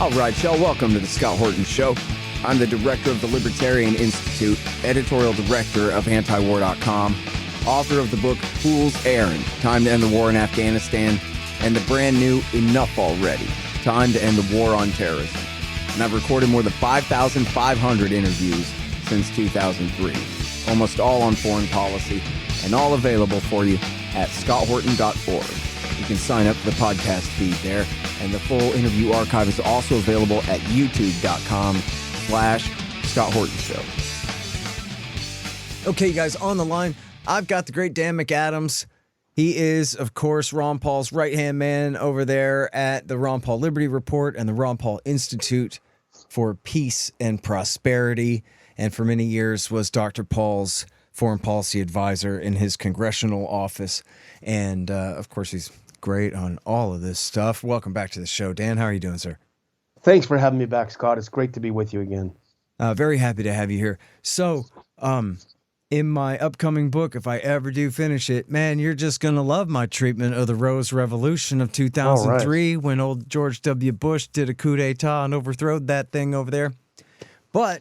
All right, y'all, welcome to the Scott Horton Show. I'm the director of the Libertarian Institute, editorial director of antiwar.com, author of the book Fool's Errand, Time to End the War in Afghanistan, and the brand new Enough Already, Time to End the War on Terrorism. And I've recorded more than 5,500 interviews since 2003, almost all on foreign policy, and all available for you at scotthorton.org. You can sign up for the podcast feed there, and the full interview archive is also available at youtube.com/Scott Horton Show. Okay, you guys, on the line, I've got the great Dan McAdams. He is, of course, Ron Paul's right-hand man over there at the Ron Paul Liberty Report and the Ron Paul Institute for Peace and Prosperity, and for many years was Dr. Paul's foreign policy advisor in his congressional office. And, of course, he's great on all of this stuff. Welcome back to the show, Dan. How are you doing, sir? Thanks for having me back, Scott. It's great to be with you again. Very happy to have you here. So, in my upcoming book, if I ever do finish it, man, you're just going to love my treatment of the Rose Revolution of 2003 when old George W. Bush did a coup d'etat and overthrowed that thing over there. But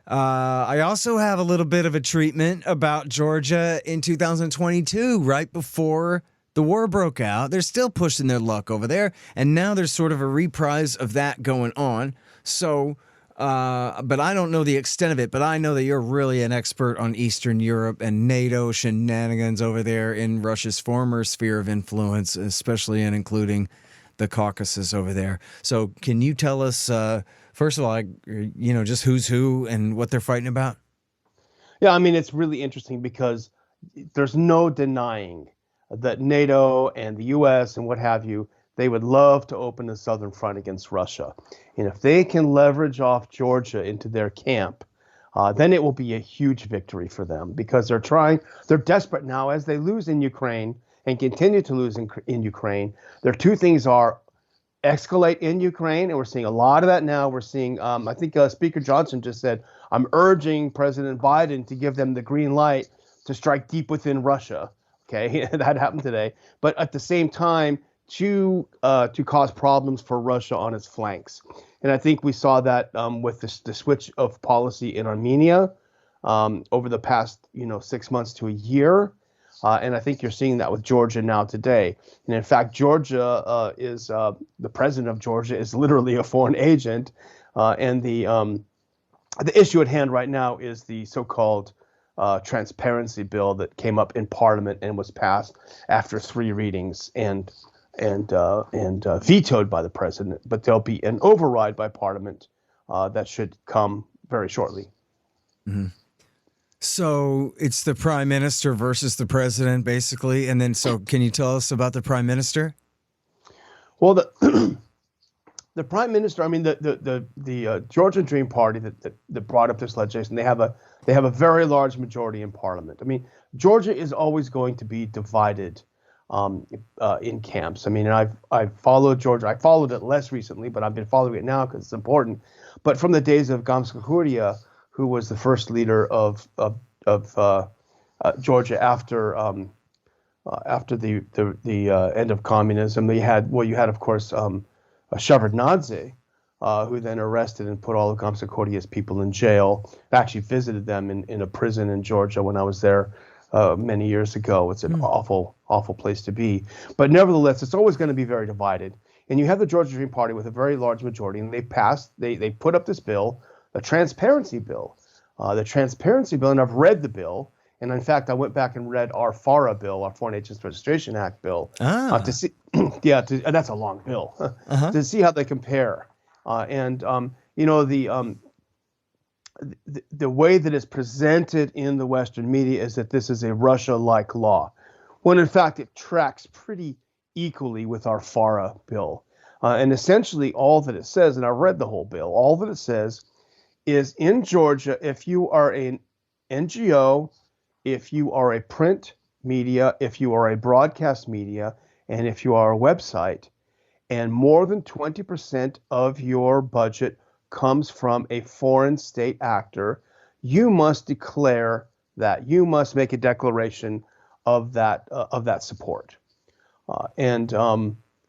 I also have a little bit of a treatment about Georgia in 2022, right before the war broke out. They're still pushing their luck over there, and now there's sort of a reprise of that going on. So, but I don't know the extent of it, but I know that you're really an expert on Eastern Europe and NATO shenanigans over there in Russia's former sphere of influence, especially and including the Caucasus over there. So can you tell us, first of all, just who's who and what they're fighting about? Yeah, I mean, it's really interesting because there's no denying that NATO and the U.S. and what have you, they would love to open the Southern Front against Russia. And if they can leverage off Georgia into their camp, then it will be a huge victory for them because they're desperate now as they lose in Ukraine and continue to lose in Ukraine. Their two things are escalate in Ukraine, and we're seeing a lot of that now. We're seeing, I think Speaker Johnson just said, I'm urging President Biden to give them the green light to strike deep within Russia. Okay, that happened today. But at the same time, to cause problems for Russia on its flanks. And I think we saw that with the switch of policy in Armenia over the past 6 months to a year. And I think you're seeing that with Georgia now today. And in fact, Georgia is the president of Georgia is literally a foreign agent. And the issue at hand right now is the so-called transparency bill that came up in Parliament and was passed after 3 readings and vetoed by the president. But there'll be an override by Parliament that should come very shortly. Mm-hmm. So it's the prime minister versus the president, basically. And then, so can you tell us about the prime minister? Well, the prime minister, I mean, the Georgian Dream Party that brought up this legislation, they have a very large majority in Parliament. I mean, Georgia is always going to be divided in camps. I mean, I've followed Georgia. I followed it less recently, but I've been following it now because it's important. But from the days of Gamsakhuria, who was the first leader of Georgia after the end of communism, you had, of course, Shevardnadze, who then arrested and put all of Gamsakhuria's people in jail. I actually visited them in a prison in Georgia when I was there many years ago. It's an awful place to be. But nevertheless, it's always going to be very divided. And you have the Georgia Dream Party with a very large majority, and they put up this bill, the transparency bill. And I've read the bill. And in fact, I went back and read our FARA bill, our Foreign Agents Registration Act bill, to see, and that's a long bill, to see how they compare. The way that it's presented in the Western media is that this is a Russia-like law, when in fact it tracks pretty equally with our FARA bill. And essentially all that it says, and I read the whole bill, all that it says is in Georgia, if you are an NGO, if you are a print media, if you are a broadcast media, and if you are a website, and more than 20% of your budget comes from a foreign state actor, you must declare that. You must make a declaration of that support.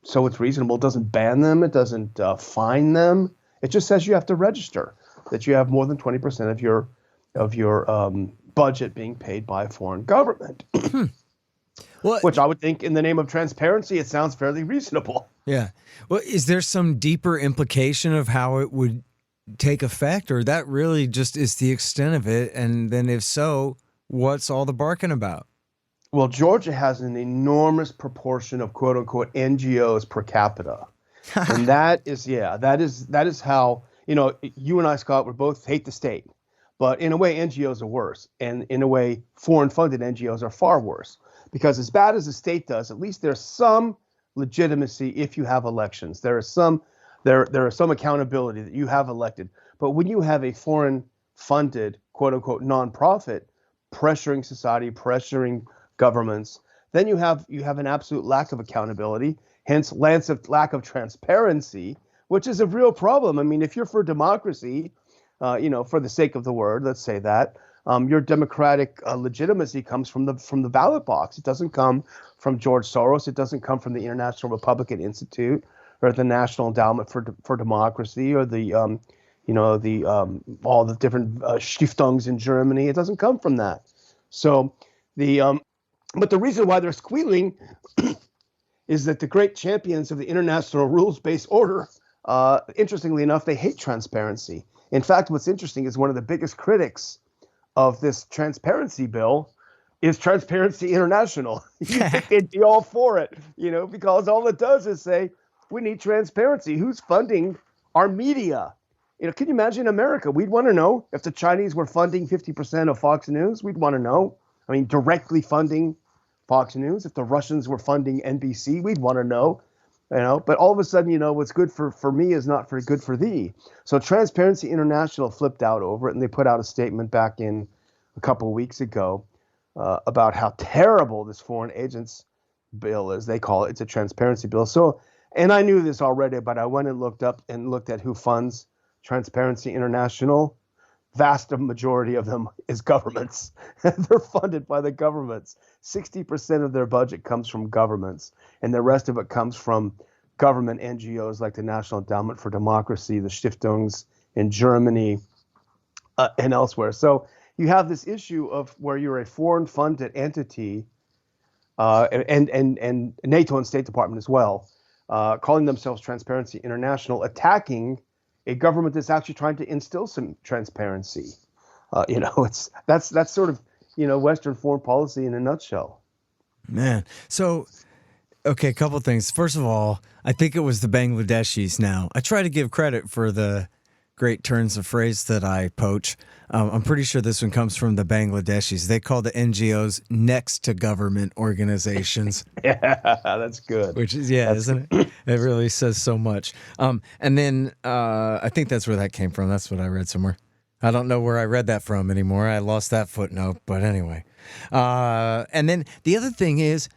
so it's reasonable. It doesn't ban them. It doesn't fine them. It just says you have to register that you have more than 20% of your budget being paid by a foreign government. Well, which I would think, in the name of transparency, it sounds fairly reasonable. Yeah. Well, is there some deeper implication of how it would take effect, or that really just is the extent of it? And then if so, what's all the barking about? Well, Georgia has an enormous proportion of quote unquote NGOs per capita. And that is how, you and I, Scott, we both hate the state. But in a way, NGOs are worse. And in a way, foreign funded NGOs are far worse. Because as bad as the state does, at least there's some legitimacy if you have elections. There is some accountability that you have elected. But when you have a foreign funded, quote unquote, nonprofit pressuring society, pressuring governments, then you have an absolute lack of accountability, hence lack of transparency, which is a real problem. I mean, if you're for democracy, for the sake of the word, let's say that, your democratic legitimacy comes from the ballot box. It doesn't come from George Soros. It doesn't come from the International Republican Institute or the National Endowment for Democracy or the all the different Stiftungen in Germany. It doesn't come from that. So but the reason why they're squealing is that the great champions of the international rules-based order, interestingly enough, they hate transparency. In fact, what's interesting is one of the biggest critics of this transparency bill is Transparency International. You think they'd be all for it, because all it does is say, we need transparency. Who's funding our media? Can you imagine America? We'd want to know if the Chinese were funding 50% of Fox News. We'd want to know. I mean, directly funding Fox News. If the Russians were funding NBC, we'd want to know. But all of a sudden, what's good for me is not very good for thee. So Transparency International flipped out over it, and they put out a statement back in a couple of weeks ago about how terrible this foreign agents bill is. They call it. It's a transparency bill. So, and I knew this already, but I went and looked at who funds Transparency International. Vast majority of them is governments. They're funded by the governments. 60% of their budget comes from governments, and the rest of it comes from government NGOs like the National Endowment for Democracy, the Stiftungen in Germany, and elsewhere. So you have this issue of where you're a foreign-funded entity, and NATO and State Department as well, calling themselves Transparency International, attacking a government that's actually trying to instill some transparency. That's sort of Western foreign policy in a nutshell. Man, so okay, a couple of things. First of all, I think it was the Bangladeshis. Now I try to give credit for the great turns of phrase that I poach. I'm pretty sure this one comes from the Bangladeshis. They call the NGOs next to government organizations. Yeah, that's good. Which is, isn't it? It really says so much. And then I think that's where that came from. That's what I read somewhere. I don't know where I read that from anymore. I lost that footnote, but anyway. And then the other thing is,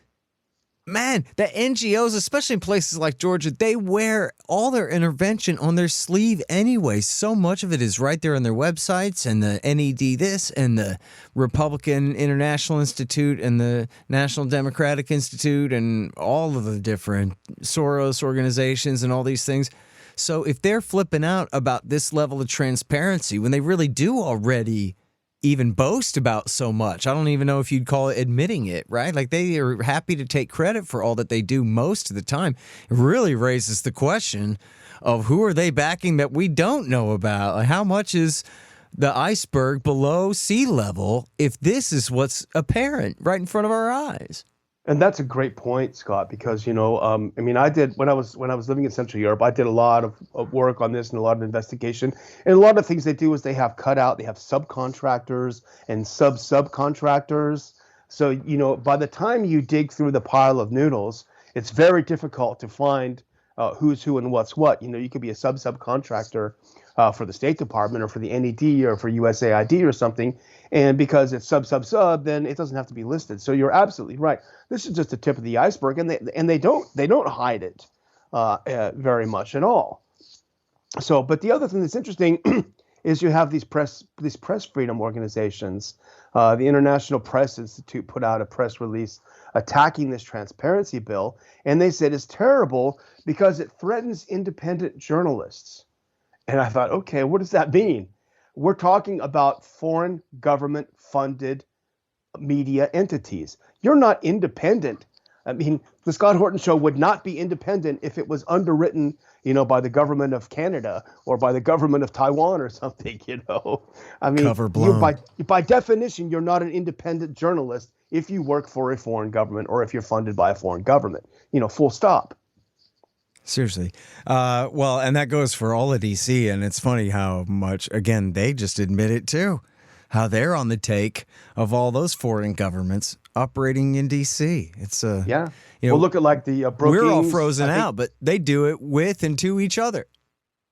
man, the NGOs, especially in places like Georgia, they wear all their intervention on their sleeve anyway. So much of it is right there on their websites, and the NED this and the Republican International Institute and the National Democratic Institute and all of the different Soros organizations and all these things. So if they're flipping out about this level of transparency when they really do already even boast about so much, I don't even know if you'd call it admitting it, right? Like, they are happy to take credit for all that they do most of the time. It really raises the question of who are they backing that we don't know about? Like, how much is the iceberg below sea level if this is what's apparent right in front of our eyes? And that's a great point, Scott, because, I did, when I was living in Central Europe, I did a lot of work on this and a lot of investigation. And a lot of things they do is they have subcontractors and subcontractors. So, by the time you dig through the pile of noodles, it's very difficult to find who's who and what's what. You could be a subcontractor for the State Department or for the NED or for USAID or something. And because it's sub, then it doesn't have to be listed. So you're absolutely right. This is just the tip of the iceberg, and they don't hide it very much at all. So, but the other thing that's interesting is you have these press freedom organizations. The International Press Institute put out a press release attacking this transparency bill, and they said it's terrible because it threatens independent journalists. And I thought, okay, what does that mean? We're talking about foreign government funded media entities. You're not independent. I mean, the Scott Horton Show would not be independent if it was underwritten, by the government of Canada or by the government of Taiwan or something, I mean, Cover blown. By definition, you're not an independent journalist if you work for a foreign government or if you're funded by a foreign government, full stop. Seriously. Well, and that goes for all of DC. And it's funny how much, again, they just admit it too, how they're on the take of all those foreign governments operating in DC. It's well, look at like the Brookings. We're all frozen out, but they do it with and to each other.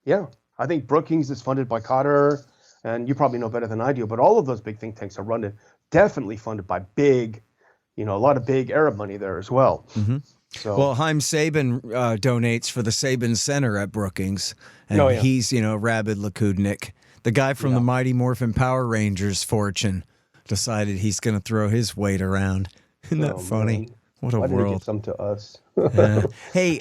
Yeah, I think Brookings is funded by Qatar, and you probably know better than I do. But all of those big think tanks are definitely funded by big, a lot of big Arab money there as well. Mm-hmm. So, well, Haim Saban donates for the Saban Center at Brookings, and he's rabid Lakudnik. The guy from the Mighty Morphin Power Rangers fortune decided he's going to throw his weight around. Isn't that funny? Man. What a Why world. Did he give some to us? Hey,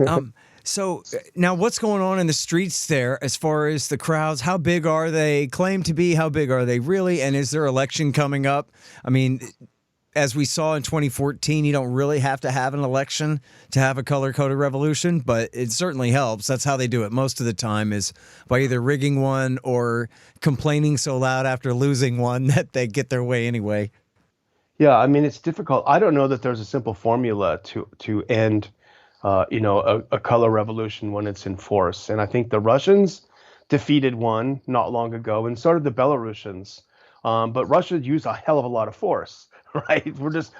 so now what's going on in the streets there as far as the crowds? How big are they claim to be? How big are they really? And is there election coming up? I mean, as we saw in 2014, you don't really have to have an election to have a color-coded revolution, but it certainly helps. That's how they do it most of the time, is by either rigging one or complaining so loud after losing one that they get their way anyway. Yeah, I mean, it's difficult. I don't know that there's a simple formula to end, a color revolution when it's in force. And I think the Russians defeated one not long ago, and so did the Belarusians. But Russia used a hell of a lot of force, right?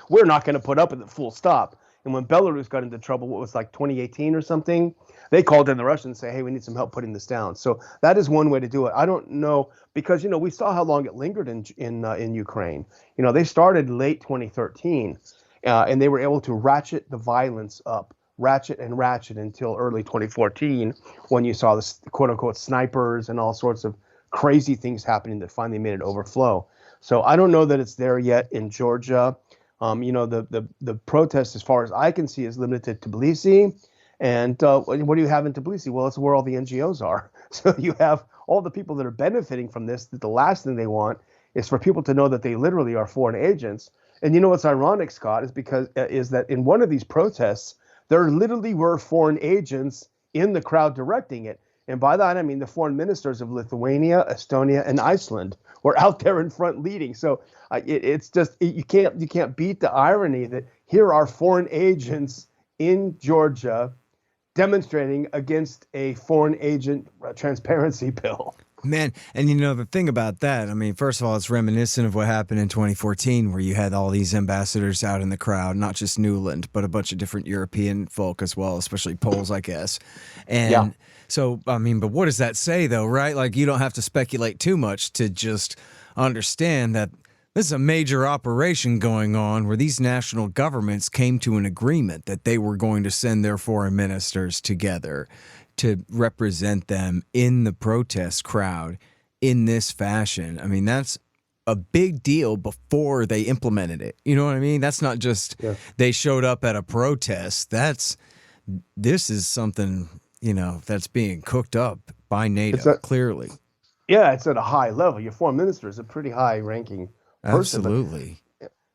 We're not going to put up with it, full stop. And when Belarus got into trouble, what was like 2018 or something, they called in the Russians and say, hey, we need some help putting this down. So that is one way to do it. I don't know, because, we saw how long it lingered in Ukraine. They started late 2013, and they were able to ratchet the violence up, ratchet until early 2014, when you saw the quote unquote snipers and all sorts of crazy things happening that finally made it overflow. So I don't know that it's there yet in Georgia. The protest, as far as I can see, is limited to Tbilisi. And what do you have in Tbilisi? Well, it's where all the NGOs are. So you have all the people that are benefiting from this, that the last thing they want is for people to know that they literally are foreign agents. And what's ironic, Scott, is that in one of these protests, there literally were foreign agents in the crowd directing it. And by that, I mean the foreign ministers of Lithuania, Estonia, and Iceland were out there in front leading. So it's just, you can't beat the irony that here are foreign agents in Georgia demonstrating against a foreign agent transparency bill. Man, and the thing about that, I mean, first of all, it's reminiscent of what happened in 2014, where you had all these ambassadors out in the crowd, not just Newland, but a bunch of different European folk as well, especially Poles, I guess. And so, I mean, but what does that say, though, right? Like, you don't have to speculate too much to just understand that this is a major operation going on where these national governments came to an agreement that they were going to send their foreign ministers together to represent them in the protest crowd in this fashion. I mean, that's a big deal before they implemented it. You know what I mean? That's not just they showed up at a protest. This is something, that's being cooked up by NATO, clearly. Yeah, it's at a high level. Your foreign minister is a pretty high-ranking person. Absolutely.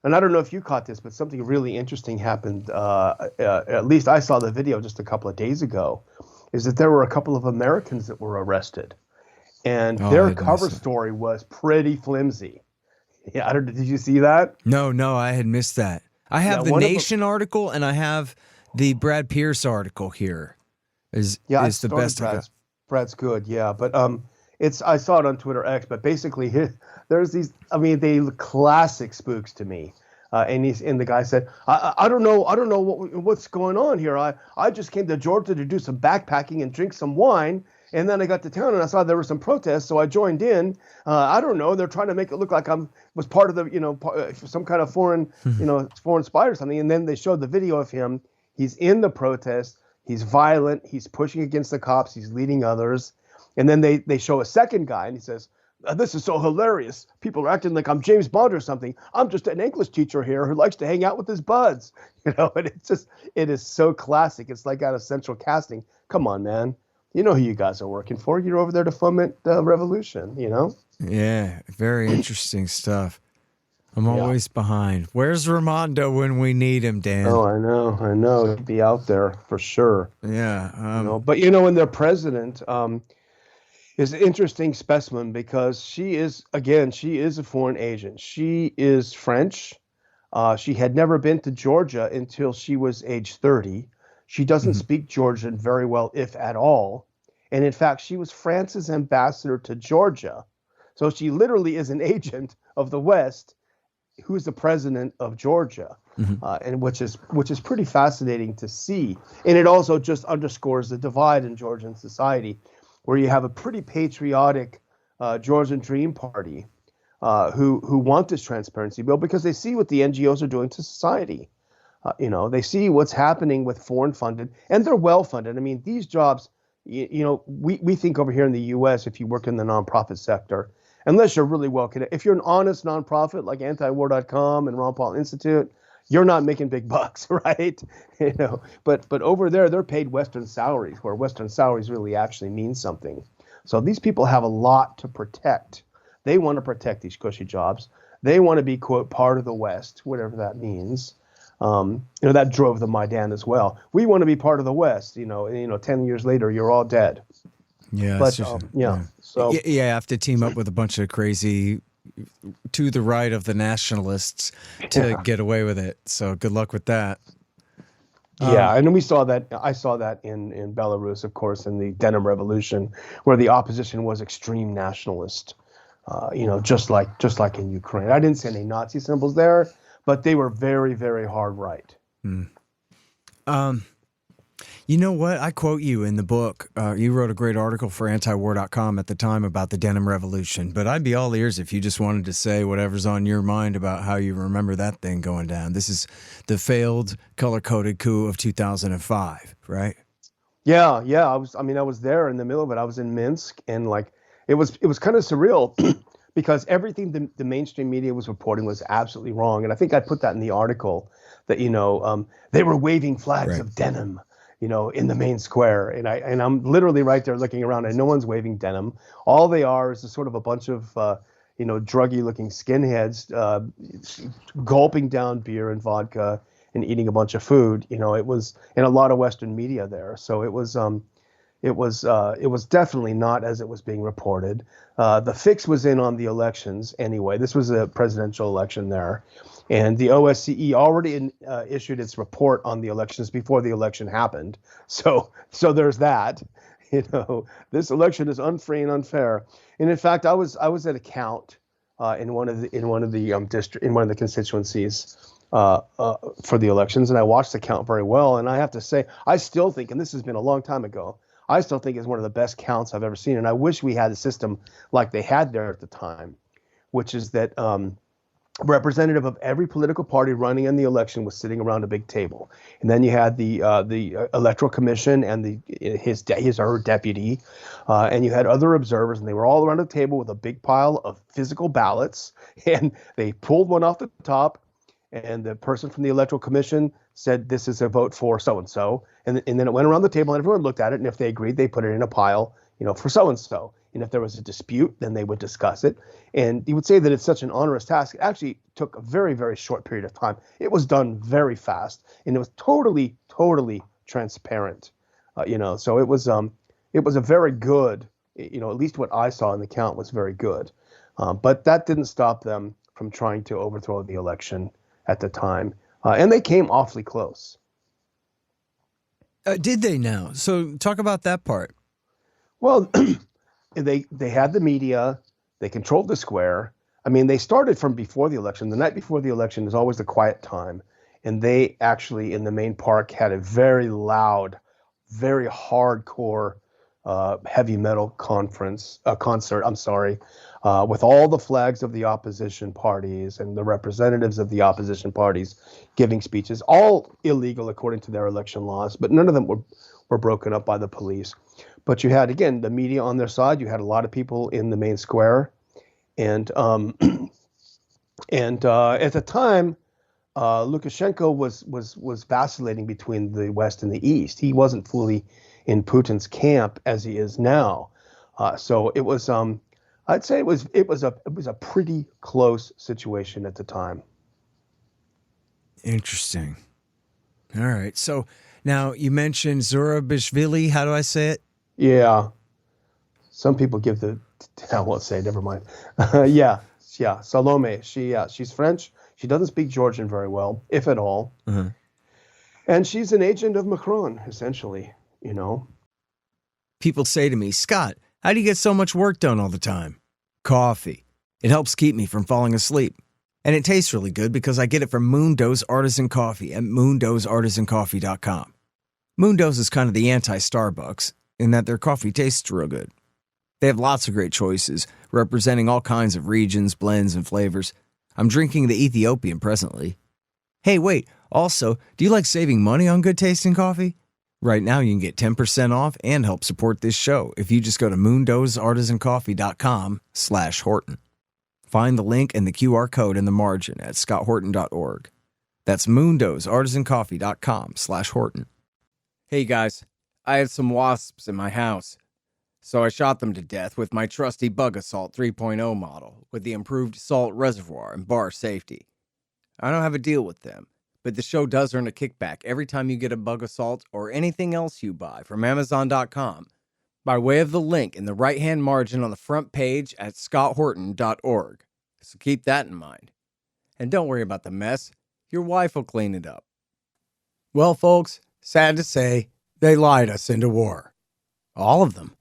And I don't know if you caught this, but something really interesting happened. At least I saw the video just a couple of days ago. Is that there were a couple of Americans that were arrested, and their cover story was pretty flimsy. Yeah, did you see that? No, I had missed that. I have the Nation article, and I have the Brad Pierce article here. Is the best of it. Brad's good, yeah, but I saw it on Twitter X, but basically there's these. I mean, they look classic spooks to me. And the guy said, I don't know what's going on here. I just came to Georgia to do some backpacking and drink some wine, and then I got to town and I saw there were some protests, so I joined in. I don't know. They're trying to make it look like was part of the some kind of foreign foreign spy or something. And then they showed the video of him. He's in the protest. He's violent. He's pushing against the cops. He's leading others. And then they show a second guy, and he says, This is so hilarious. People are acting like I'm James Bond or something. I'm just an English teacher here who likes to hang out with his buds. And it is so classic. It's like out of Central Casting. Come on, man. You know who you guys are working for. You're over there to foment the revolution, Yeah, very interesting stuff. I'm Yeah. always behind. Where's Ramondo when we need him, Dan? Oh, I know. He'd be out there for sure. Yeah. But and their president is an interesting specimen because she is a foreign agent. She is French. She had never been to Georgia until she was age 30. She doesn't speak Georgian very well, if at all. And in fact, she was France's ambassador to Georgia. So she literally is an agent of the West who's the president of Georgia, and which is pretty fascinating to see. And it also just underscores the divide in Georgian society, where you have a pretty patriotic Georgian Dream Party who want this transparency bill because they see what the NGOs are doing to society. They see what's happening with foreign funded, and they're well funded. I mean, these jobs, we think over here in the U.S., if you work in the nonprofit sector, unless you're really well connected, if you're an honest nonprofit like antiwar.com and Ron Paul Institute, you're not making big bucks, right? But over there, they're paid Western salaries, where Western salaries really actually mean something. So these people have a lot to protect. They want to protect these cushy jobs. They want to be, quote, part of the West, whatever that means. That drove the Maidan as well. We want to be part of the West. 10 years later, you're all dead. Yeah. But So you have to team up with a bunch of crazy to the right of the nationalists to get away with it. So good luck with that. Yeah, and we saw that. I saw that in Belarus, of course, in the Denim Revolution, where the opposition was extreme nationalist. Just like in Ukraine. I didn't see any Nazi symbols there, but they were very, very hard right. You know what? I quote you in the book. You wrote a great article for antiwar.com at the time about the Denim Revolution, but I'd be all ears if you just wanted to say whatever's on your mind about how you remember that thing going down. This is the failed color-coded coup of 2005, right? Yeah. I was there in the middle of it. I was in Minsk, and it was kind of surreal because everything the mainstream media was reporting was absolutely wrong. And I think I put that in the article that, they were waving flags of denim, in the main square. And I'm literally right there looking around, and no one's waving denim. All they are is sort of a bunch of, druggy looking skinheads gulping down beer and vodka and eating a bunch of food. It was in a lot of Western media there. So it was definitely not as it was being reported. The fix was in on the elections anyway. This was a presidential election there. And the OSCE already issued its report on the elections before the election happened. So there's that. This election is unfree and unfair. And in fact, I was at a count in one of the constituencies for the elections, and I watched the count very well. And I have to say, I still think, and this has been a long time ago, I still think it's one of the best counts I've ever seen. And I wish we had a system like they had there at the time, which is that representative of every political party running in the election was sitting around a big table. And then you had the electoral commission and his or her deputy, and you had other observers, and they were all around the table with a big pile of physical ballots. And they pulled one off the top, and the person from the electoral commission said, "This is a vote for so-and-so." And then it went around the table, and everyone looked at it, and if they agreed, they put it in a pile, for so-and-so. And if there was a dispute, then they would discuss it. And you would say that it's such an onerous task. It actually took a very, very short period of time. It was done very fast, and it was totally, totally transparent. So it was a very good, at least what I saw in the count was very good. But that didn't stop them from trying to overthrow the election at the time. And they came awfully close. Did they now? So talk about that part. Well, they had the media. They controlled the square. I mean, they started from before the election. The night before the election is always the quiet time. And they actually, in the main park, had a very loud, very hardcore heavy metal concert, with all the flags of the opposition parties and the representatives of the opposition parties giving speeches, all illegal according to their election laws, but none of them were broken up by the police. But you had, again, the media on their side. You had a lot of people in the main square. And at the time, Lukashenko was vacillating between the West and the East. He wasn't fully in Putin's camp as he is now. So it was, I'd say it was a pretty close situation at the time. Interesting. All right. So now you mentioned Zurabishvili. How do I say it? Yeah. Some people give I won't say, never mind. Yeah. Salome. She's French. She doesn't speak Georgian very well, if at all. Uh-huh. And she's an agent of Macron, essentially, you know. People say to me, Scott, how do you get so much work done all the time? Coffee. It helps keep me from falling asleep. And it tastes really good because I get it from Moondo's Artisan Coffee at moondosartisancoffee.com. Moondo's is kind of the anti-Starbucks in that their coffee tastes real good. They have lots of great choices, representing all kinds of regions, blends, and flavors. I'm drinking the Ethiopian presently. Hey, wait, also, do you like saving money on good tasting coffee? Right now you can get 10% off and help support this show if you just go to moondosartisancoffee.com/Horton. Find the link and the QR code in the margin at scotthorton.org. That's moondosartisancoffee.com/Horton. Hey guys, I had some wasps in my house, so I shot them to death with my trusty Bug Assault 3.0 model with the improved salt reservoir and bar safety. I don't have a deal with them, but the show does earn a kickback every time you get a Bug Assault or anything else you buy from Amazon.com by way of the link in the right-hand margin on the front page at scotthorton.org. So keep that in mind. And don't worry about the mess. Your wife will clean it up. Well, folks, sad to say, they lied us into war. All of them.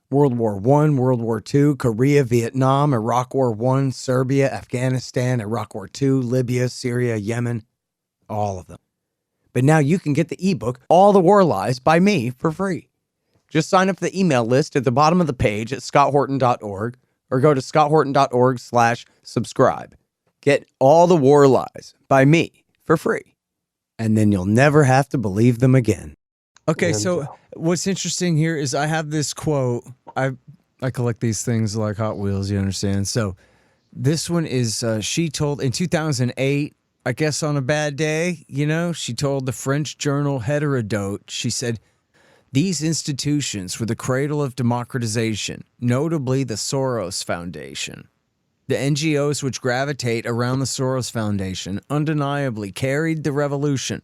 World War I, World War II, Korea, Vietnam, Iraq War I, Serbia, Afghanistan, Iraq War II, Libya, Syria, Yemen. All of them. But now you can get the ebook, All the War Lies, by me for free. Just sign up for the email list at the bottom of the page at scotthorton.org or go to scotthorton.org/subscribe. Get All the War Lies by me for free. And then you'll never have to believe them again. Okay, so what's interesting here is I have this quote. I collect these things like Hot Wheels, you understand? So this one is, she told in 2008, I guess on a bad day, she told the French journal Heterodote, she said, these institutions were the cradle of democratization, notably the Soros Foundation. The NGOs which gravitate around the Soros Foundation undeniably carried the revolution.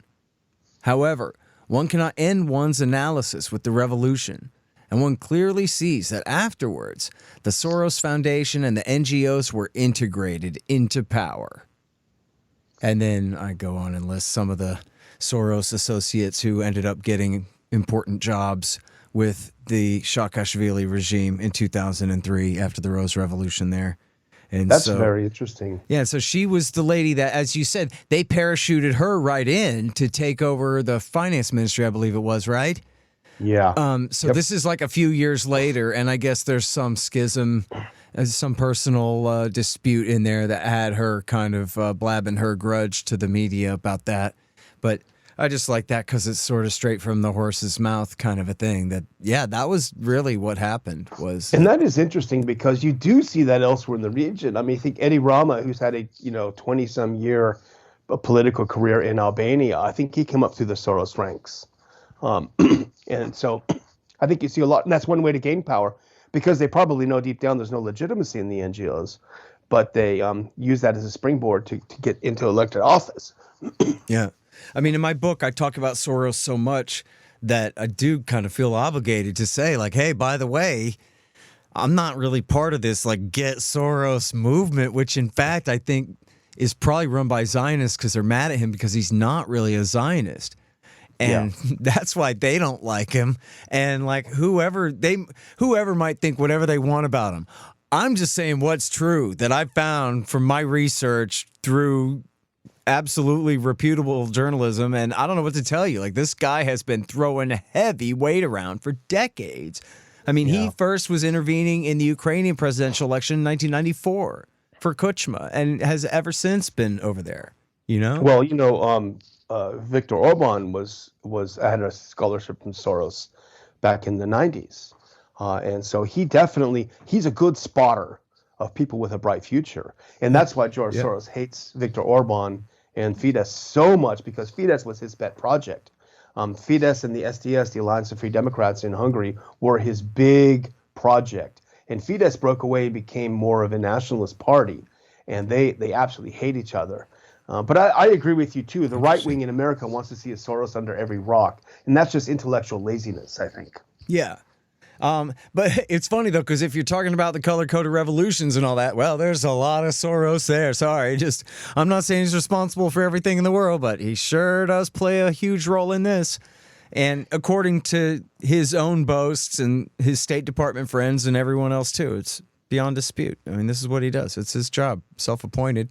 However, one cannot end one's analysis with the revolution, and one clearly sees that afterwards, the Soros Foundation and the NGOs were integrated into power. And then I go on and list some of the Soros associates who ended up getting important jobs with the Saakashvili regime in 2003 after the Rose Revolution there. And that's very interesting. Yeah, so she was the lady that, as you said, they parachuted her right in to take over the finance ministry, I believe it was, right? Yeah. This is like a few years later, and I guess there's some schism, some personal dispute in there that had her kind of blabbing her grudge to the media about that. But I just like that because it's sort of straight from the horse's mouth kind of a thing. That, yeah, that was really what happened. And that is interesting because you do see that elsewhere in the region. I mean, I think Eddie Rama, who's had a 20-some year political career in Albania, I think he came up through the Soros ranks. And so I think you see a lot, and that's one way to gain power because they probably know deep down there's no legitimacy in the NGOs, but they use that as a springboard to get into elected office. Yeah. I mean, in my book, I talk about Soros so much that I do kind of feel obligated to say, like, hey, by the way, I'm not really part of this, like, Get Soros movement, which, in fact, I think is probably run by Zionists because they're mad at him because he's not really a Zionist. And that's why they don't like him. And, like, whoever might think whatever they want about him. I'm just saying what's true that I found from my research through absolutely reputable journalism, and I don't know what to tell you. Like, this guy has been throwing heavy weight around for decades. I mean, he first was intervening in the Ukrainian presidential election in 1994 for Kuchma, and has ever since been over there. Well, Viktor Orban had a scholarship from Soros back in the 90s, and so he's a good spotter of people with a bright future. And that's why George Soros hates Viktor Orban and Fidesz so much, because Fidesz was his pet project. Fidesz and the SDS, the Alliance of Free Democrats in Hungary, were his big project. And Fidesz broke away and became more of a nationalist party. And they absolutely hate each other. But I agree with you, too. The right wing in America wants to see a Soros under every rock. And that's just intellectual laziness, I think. Yeah. But it's funny, though, because if you're talking about the color-coded revolutions and all that, well, there's a lot of Soros there. Sorry. I'm not saying he's responsible for everything in the world, but he sure does play a huge role in this. And according to his own boasts and his State Department friends and everyone else, too, it's beyond dispute. I mean, this is what he does. It's his job, self-appointed.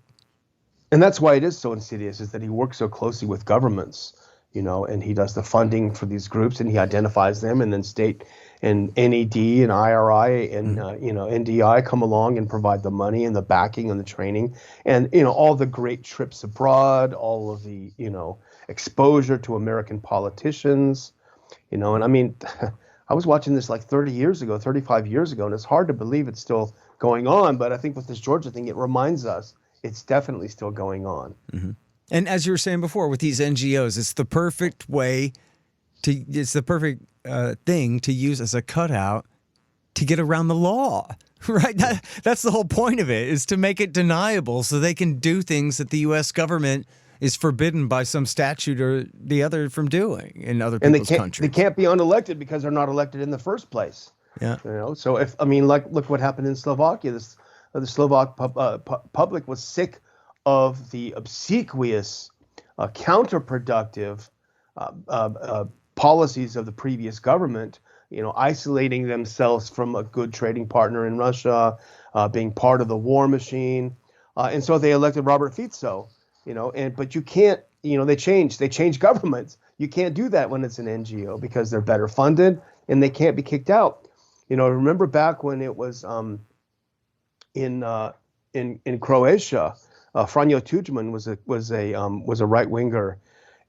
And that's why it is so insidious, is that he works so closely with governments, and he does the funding for these groups, and he identifies them, and then state and NED and IRI and NDI come along and provide the money and the backing and the training and all the great trips abroad, all of the exposure to American politicians, and I mean, I was watching this like 30 years ago, 35 years ago, and it's hard to believe it's still going on. But I think with this Georgia thing, it reminds us it's definitely still going on. Mm-hmm. And as you were saying before, with these NGOs, it's the perfect thing to use as a cutout to get around the law, right? That's the whole point of it, is to make it deniable so they can do things that the U.S. government is forbidden by some statute or the other from doing in other people's countries. They can't be unelected because they're not elected in the first place. Yeah. So look what happened in Slovakia. The Slovak public was sick of the obsequious, counterproductive policies of the previous government, isolating themselves from a good trading partner in Russia, being part of the war machine. And so they elected Robert Fico, but you can't, they change governments. You can't do that when it's an NGO because they're better funded and they can't be kicked out. Remember back when it was in Croatia, Franjo Tudjman was a right winger.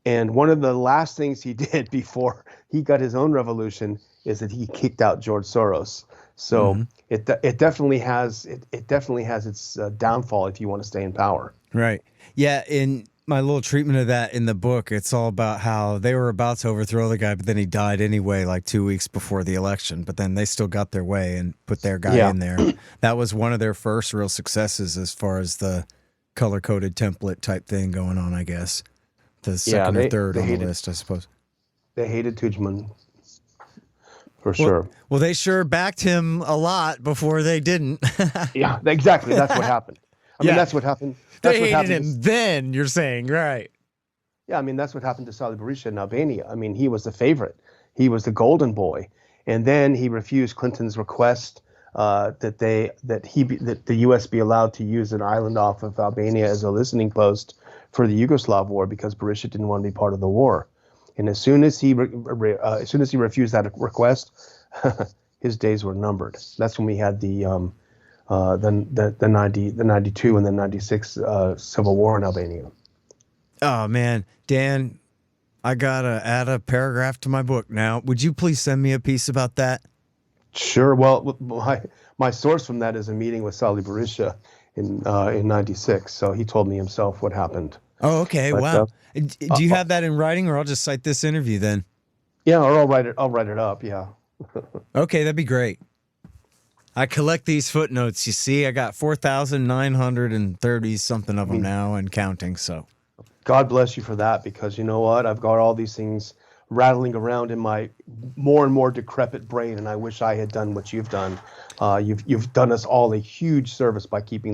And one of the last things he did before he got his own revolution is that he kicked out George Soros. So it definitely has its downfall if you want to stay in power. Right. Yeah. In my little treatment of that in the book, it's all about how they were about to overthrow the guy, but then he died anyway, like 2 weeks before the election. But then they still got their way and put their guy in there. That was one of their first real successes as far as the color-coded template type thing going on, I guess. The second or third on the list, I suppose. They hated Tudjman, for sure. Well, they sure backed him a lot before they didn't. Yeah, exactly. That's what happened. I mean, that's what happened. They hated him then, you're saying, right. Yeah, I mean, that's what happened to Sali Berisha in Albania. I mean, he was the favorite. He was the golden boy. And then he refused Clinton's request that the U.S. be allowed to use an island off of Albania as a listening post for the Yugoslav war because Berisha didn't want to be part of the war. And as soon as he refused that request, his days were numbered. That's when we had the 92 and the 96 civil war in Albania. Oh man, Dan, I gotta add a paragraph to my book now. Would you please send me a piece about that? Sure. Well, my source from that is a meeting with Sali Berisha in 96. So he told me himself what happened. Oh, okay. But, wow. Do you have that in writing, or I'll just cite this interview then? Yeah, or I'll write it up. Yeah. Okay, that'd be great. I collect these footnotes. You see, I got 4,930 something of them now and counting. So, God bless you for that, because you know what? I've got all these things rattling around in my more and more decrepit brain, and I wish I had done what you've done. You've done us all a huge service by keeping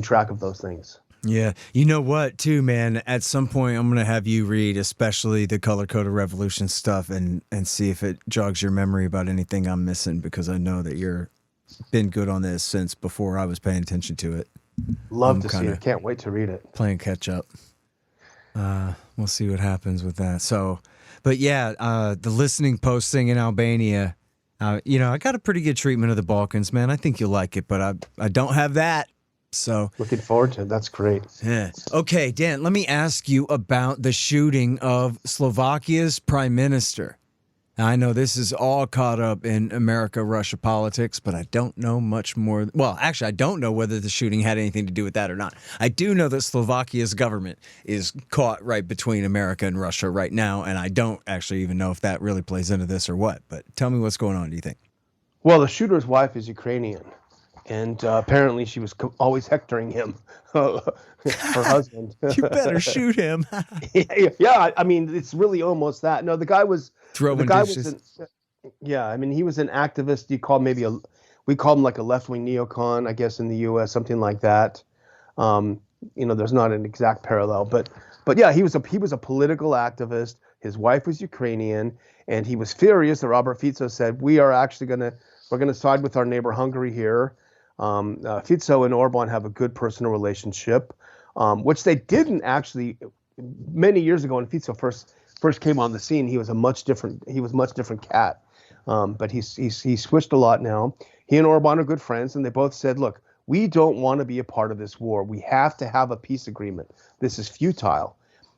track of those things. Yeah. You know what, too, man? At some point, I'm going to have you read, especially the color-coded revolution stuff, and see if it jogs your memory about anything I'm missing, because I know that you've been good on this since before I was paying attention to it. Love to see it. Can't wait to read it. Playing catch up. We'll see what happens with that. So, but yeah, the listening post thing in Albania, I got a pretty good treatment of the Balkans, man. I think you'll like it, but I don't have that. So looking forward to it. That's great. Yeah. Okay, Dan, let me ask you about the shooting of Slovakia's prime minister. I know this is all caught up in America-Russia politics, but I don't know much more. Well, actually, I don't know whether the shooting had anything to do with that or not. I do know that Slovakia's government is caught right between America and Russia right now, and I don't actually even know if that really plays into this or what. But tell me what's going on, do you think? Well, the shooter's wife is Ukrainian, and apparently she was always hectoring him, her husband. You better shoot him. Yeah, I mean, it's really almost that. No, the guy was Throwing the guy dishes. yeah, I mean, he was an activist. We call him like a left-wing neocon, I guess, in the U.S., something like that. There's not an exact parallel, but yeah, he was a political activist. His wife was Ukrainian, and he was furious that Robert Fico said, we're gonna side with our neighbor Hungary here. Fico and Orban have a good personal relationship, which they didn't actually many years ago when Fico first came on the scene. He was much different cat. But he's switched a lot now. He and Orban are good friends, and they both said, look, we don't want to be a part of this war. We have to have a peace agreement. This is futile.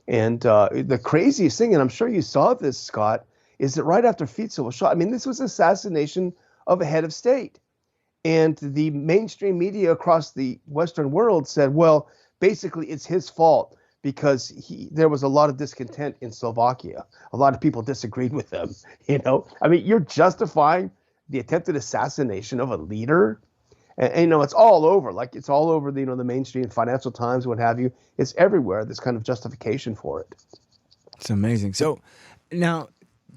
And the craziest thing, and I'm sure you saw this, Scott, is that right after Fico was shot, I mean, this was assassination of a head of state. And the mainstream media across the Western world said, well, basically it's his fault because there was a lot of discontent in Slovakia. A lot of people disagreed with him. I mean, you're justifying the attempted assassination of a leader. And it's all over. Like, it's all over the mainstream Financial Times, what have you. It's everywhere, this kind of justification for it. It's amazing. So now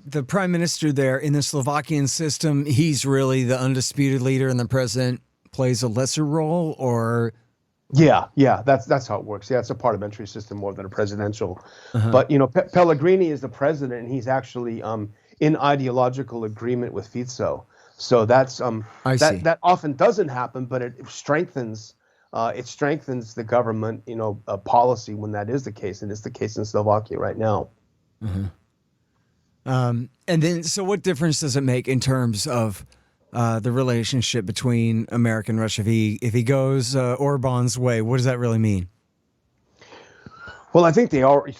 the prime minister there in the Slovakian system, he's really the undisputed leader and the president plays a lesser role, or? Yeah, that's how it works. Yeah, it's a parliamentary system more than a presidential. But Pellegrini is the president, and he's actually in ideological agreement with Fico. So that's that often doesn't happen, but it strengthens the government policy when that is the case, and it's the case in Slovakia right now. And then, so what difference does it make in terms of the relationship between America and Russia? If he goes Orban's way, what does that really mean? Well, I think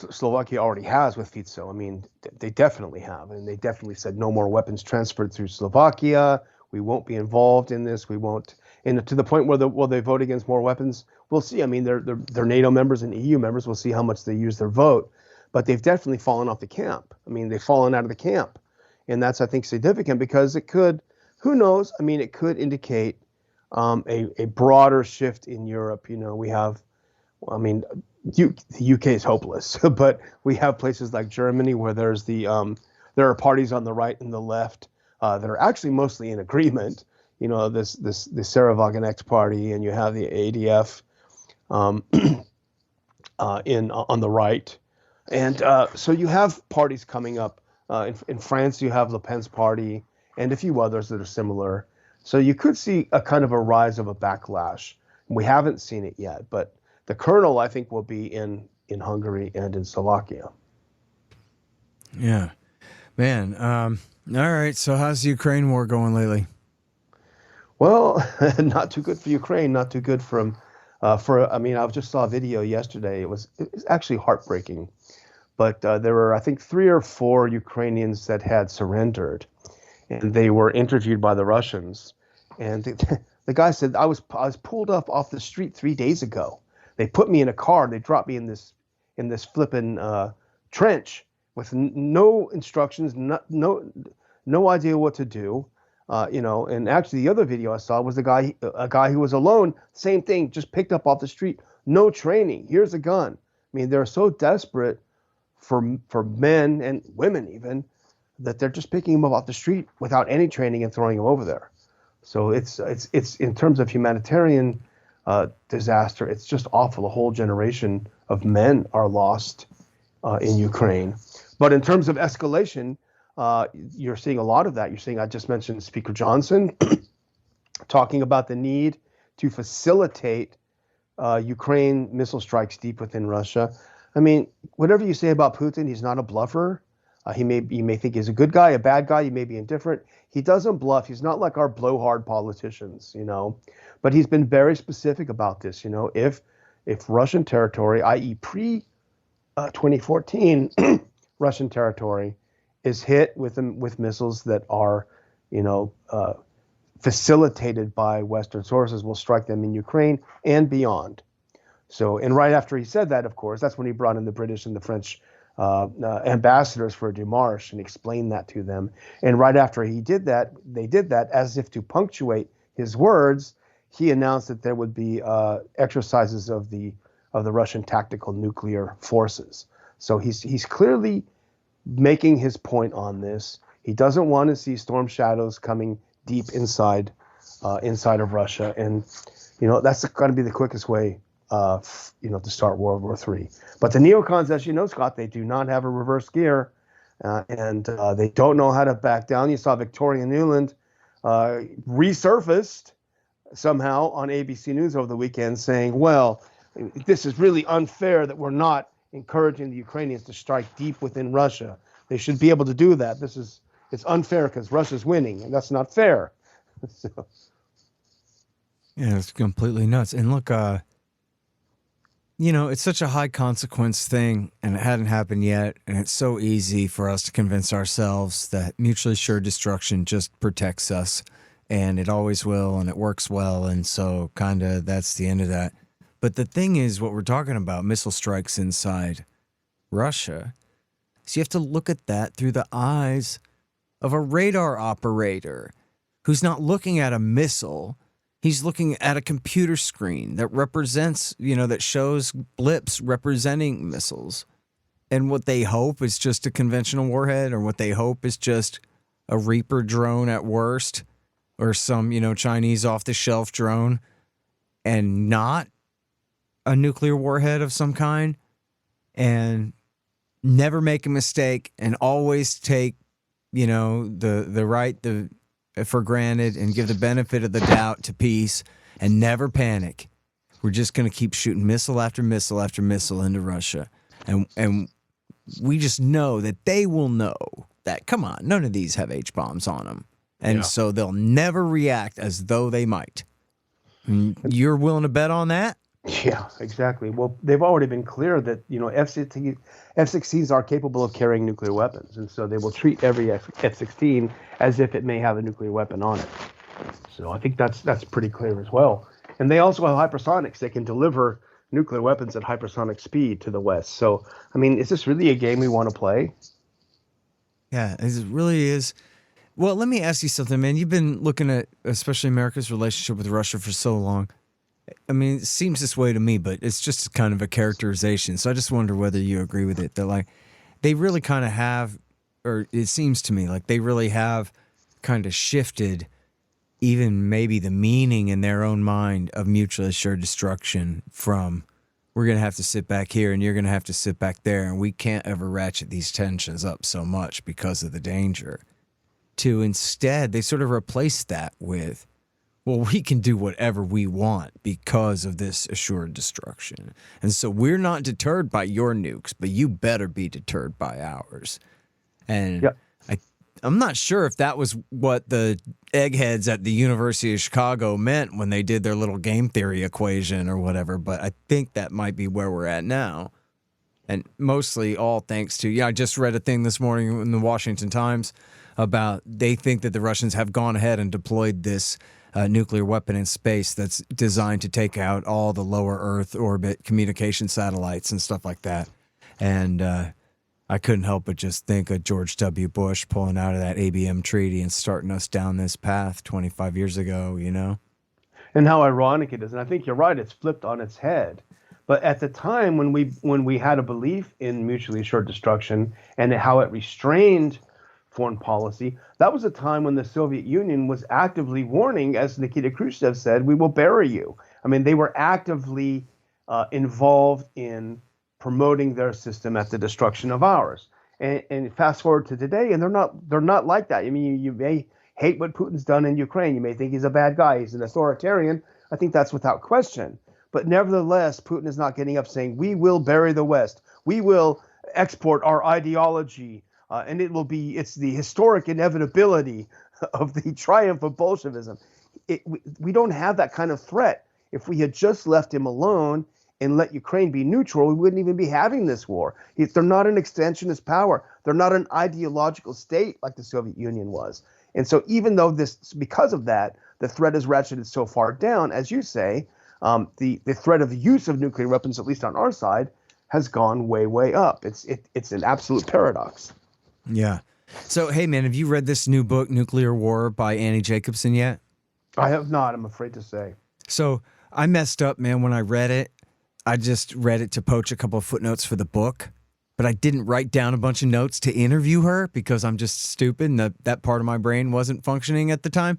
Slovakia already has with Fico. I mean, they definitely have, and they definitely said no more weapons transferred through Slovakia. We won't be involved in this. We won't, and to the point where they vote against more weapons. We'll see. I mean, they're NATO members and EU members. We'll see how much they use their vote, but they've definitely fallen off the camp. I mean, they've fallen out of the camp, and that's, I think, significant because it could. Who knows? I mean, it could indicate a broader shift in Europe. We have, the UK is hopeless, but we have places like Germany where there are parties on the right and the left that are actually mostly in agreement. The Sarah Wagenknecht party, and you have the ADF on the right, and so you have parties coming up. In France, you have Le Pen's party and a few others that are similar. So you could see a kind of a rise of a backlash. We haven't seen it yet, but the kernel, I think, will be in Hungary and in Slovakia. Yeah, man. All right. So how's the Ukraine war going lately? Well, not too good for Ukraine. Not too good I just saw a video yesterday. It was actually heartbreaking, but there were, I think, 3 or 4 Ukrainians that had surrendered, and they were interviewed by the Russians. And the guy said, I was pulled up off the street 3 days ago. They put me in a car. They dropped me in this flippin' trench with no instructions, no idea what to do. And actually the other video I saw was a guy who was alone. Same thing, just picked up off the street. No training. Here's a gun. I mean, they're so desperate for men and women even that they're just picking them up off the street without any training and throwing them over there. So it's in terms of humanitarian disaster, it's just awful. A whole generation of men are lost in Ukraine. But in terms of escalation, you're seeing a lot of that. I just mentioned Speaker Johnson talking about the need to facilitate Ukraine missile strikes deep within Russia. I mean, whatever you say about Putin, he's not a bluffer. You may think he's a good guy, a bad guy. You may be indifferent. He doesn't bluff. He's not like our blowhard politicians, But he's been very specific about this. If Russian territory, i.e., pre 2014 Russian territory, is hit with missiles that are, facilitated by Western sources, will strike them in Ukraine and beyond. So, and right after he said that, of course, that's when he brought in the British and the French ambassadors for a démarche and explained that to them. And right after they did that, as if to punctuate his words, he announced that there would be exercises of the Russian tactical nuclear forces. So he's clearly making his point on this. He doesn't want to see storm shadows coming deep inside of Russia, and that's going to be the quickest way, to start World War III. But the neocons, as you know, Scott, they do not have a reverse gear, and they don't know how to back down. You saw Victoria Nuland resurfaced somehow on ABC News over the weekend saying, well, this is really unfair that we're not encouraging the Ukrainians to strike deep within Russia. They should be able to do that. It's unfair because Russia's winning, and that's not fair. So. Yeah, it's completely nuts. And look, it's such a high consequence thing, and it hadn't happened yet. And it's so easy for us to convince ourselves that mutually assured destruction just protects us, and it always will, and it works well. And so kind of that's the end of that. But the thing is, what we're talking about, missile strikes inside Russia, so you have to look at that through the eyes of a radar operator who's not looking at a missile. He's looking at a computer screen that represents, that shows blips representing missiles. And what they hope is just a conventional warhead, or what they hope is just a Reaper drone at worst, or some, Chinese off-the-shelf drone, and not a nuclear warhead of some kind, and never make a mistake, and always take, the right for granted, and give the benefit of the doubt to peace, and never panic. We're just going to keep shooting missile after missile after missile into Russia. And we just know that they will know that, come on, none of these have H-bombs on them. And so they'll never react as though they might. And you're willing to bet on that? Yeah, exactly. Well, they've already been clear that, F-16s are capable of carrying nuclear weapons. And so they will treat every F-16 as if it may have a nuclear weapon on it. So I think that's pretty clear as well. And they also have hypersonics. They can deliver nuclear weapons at hypersonic speed to the West. So, is this really a game we want to play? Yeah, it really is. Well, let me ask you something, man. You've been looking at especially America's relationship with Russia for so long. It seems this way to me, but it's just kind of a characterization. So I just wonder whether you agree with it. That they really kind of have, or it seems to me like they really have kind of shifted even maybe the meaning in their own mind of mutually assured destruction from we're going to have to sit back here and you're going to have to sit back there, and we can't ever ratchet these tensions up so much because of the danger, to instead they sort of replace that with, well, we can do whatever we want because of this assured destruction. And so we're not deterred by your nukes, but you better be deterred by ours. And I'm not sure if that was what the eggheads at the University of Chicago meant when they did their little game theory equation or whatever, but I think that might be where we're at now. And mostly all thanks to, I just read a thing this morning in the Washington Times about they think that the Russians have gone ahead and deployed this nuclear weapon in space that's designed to take out all the lower Earth orbit communication satellites and stuff like that. And I couldn't help but just think of George W. Bush pulling out of that ABM treaty and starting us down this path 25 years ago, And how ironic it is. And I think you're right, it's flipped on its head. But at the time when we had a belief in mutually assured destruction and how it restrained foreign policy, that was a time when the Soviet Union was actively warning, as Nikita Khrushchev said, we will bury you. They were actively involved in promoting their system at the destruction of ours. And fast forward to today, and they're not like that. You may hate what Putin's done in Ukraine. You may think he's a bad guy. He's an authoritarian. I think that's without question. But nevertheless, Putin is not getting up saying, we will bury the West. We will export our ideology. And it's the historic inevitability of the triumph of Bolshevism. We don't have that kind of threat. If we had just left him alone and let Ukraine be neutral, we wouldn't even be having this war. They're not an extensionist power. They're not an ideological state like the Soviet Union was. And so even though because of that, the threat is ratcheted so far down, as you say, the threat of the use of nuclear weapons, at least on our side, has gone way, way up. It's an absolute paradox. Yeah. So, hey, man, have you read this new book, Nuclear War, by Annie Jacobson yet? I have not, I'm afraid to say. So I messed up, man, when I read it. I just read it to poach a couple of footnotes for the book, but I didn't write down a bunch of notes to interview her because I'm just stupid and that part of my brain wasn't functioning at the time.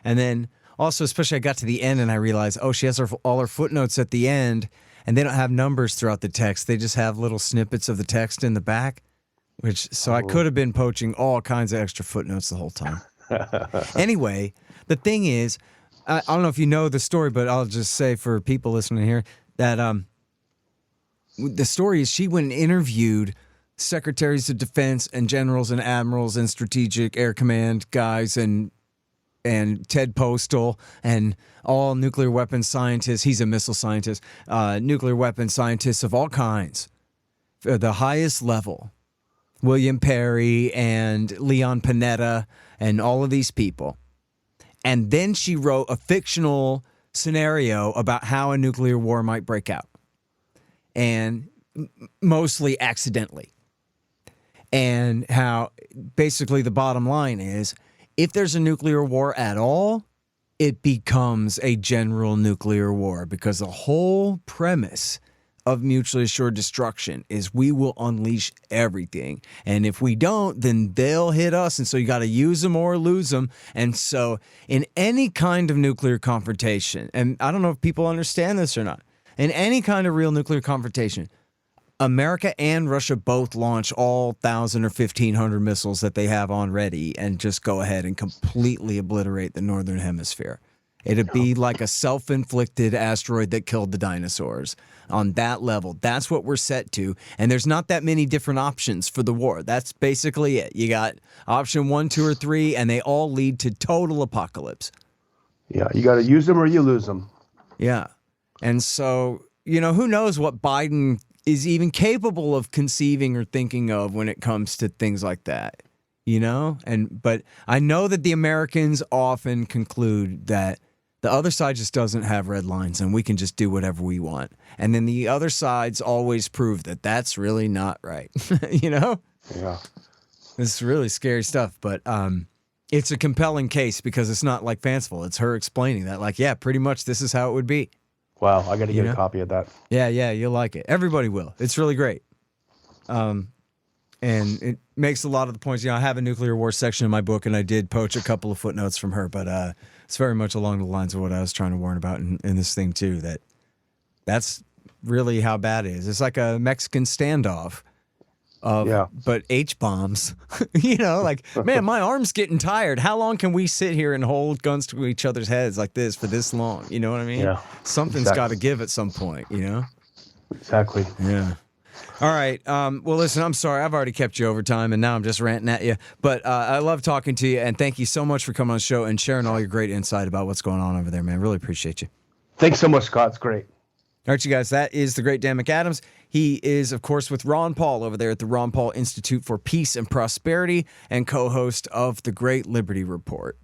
And then also, especially I got to the end and I realized, oh, she has all her footnotes at the end and they don't have numbers throughout the text. They just have little snippets of the text in the back, I could have been poaching all kinds of extra footnotes the whole time. Anyway, the thing is, I don't know if you know the story, but I'll just say for people listening here that the story is she went and interviewed secretaries of defense and generals and admirals and strategic air command guys and Ted Postal and all nuclear weapons scientists. He's a missile scientist, nuclear weapons scientists of all kinds, the highest level. William Perry and Leon Panetta and all of these people. And then she wrote a fictional scenario about how a nuclear war might break out. And mostly accidentally. And how basically the bottom line is, if there's a nuclear war at all, it becomes a general nuclear war because the whole premise of mutually assured destruction is we will unleash everything. And if we don't, then they'll hit us. And so you got to use them or lose them. And so in any kind of nuclear confrontation, and I don't know if people understand this or not, in any kind of real nuclear confrontation, America and Russia both launch all 1,000 or 1,500 missiles that they have on ready and just go ahead and completely obliterate the northern hemisphere. It'd be like a self-inflicted asteroid that killed the dinosaurs. On that level, that's what we're set to. And there's not that many different options for the war. That's basically it. You got option 1, 2, or 3, and they all lead to total apocalypse. Yeah, you got to use them or you lose them. Yeah. And so, who knows what Biden is even capable of conceiving or thinking of when it comes to things like that, But I know that the Americans often conclude that the other side just doesn't have red lines and we can just do whatever we want. And then the other sides always prove that that's really not right, Yeah. It's really scary stuff, but it's a compelling case because it's not like fanciful. It's her explaining that like, yeah, pretty much this is how it would be. Wow, I got to get a copy of that. Yeah, you'll like it. Everybody will. It's really great. And it makes a lot of the points. I have a nuclear war section in my book, and I did poach a couple of footnotes from her, but it's very much along the lines of what I was trying to warn about in this thing, too, that's really how bad it is. It's like a Mexican standoff. But H-bombs, man, my arm's getting tired. How long can we sit here and hold guns to each other's heads like this for this long? You know what I mean? Yeah. Something's got to give at some point, Exactly. Yeah. All right. Well, listen, I'm sorry. I've already kept you over time, and now I'm just ranting at you. But I love talking to you, and thank you so much for coming on the show and sharing all your great insight about what's going on over there, man. Really appreciate you. Thanks so much, Scott. It's great. All right, you guys, that is the great Dan McAdams. He is, of course, with Ron Paul over there at the Ron Paul Institute for Peace and Prosperity and co-host of The Great Liberty Report.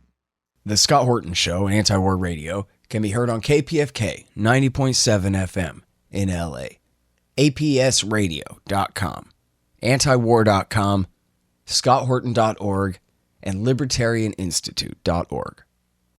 The Scott Horton Show, Anti-War Radio, can be heard on KPFK 90.7 FM in LA, APSradio.com, antiwar.com, scotthorton.org, and libertarianinstitute.org.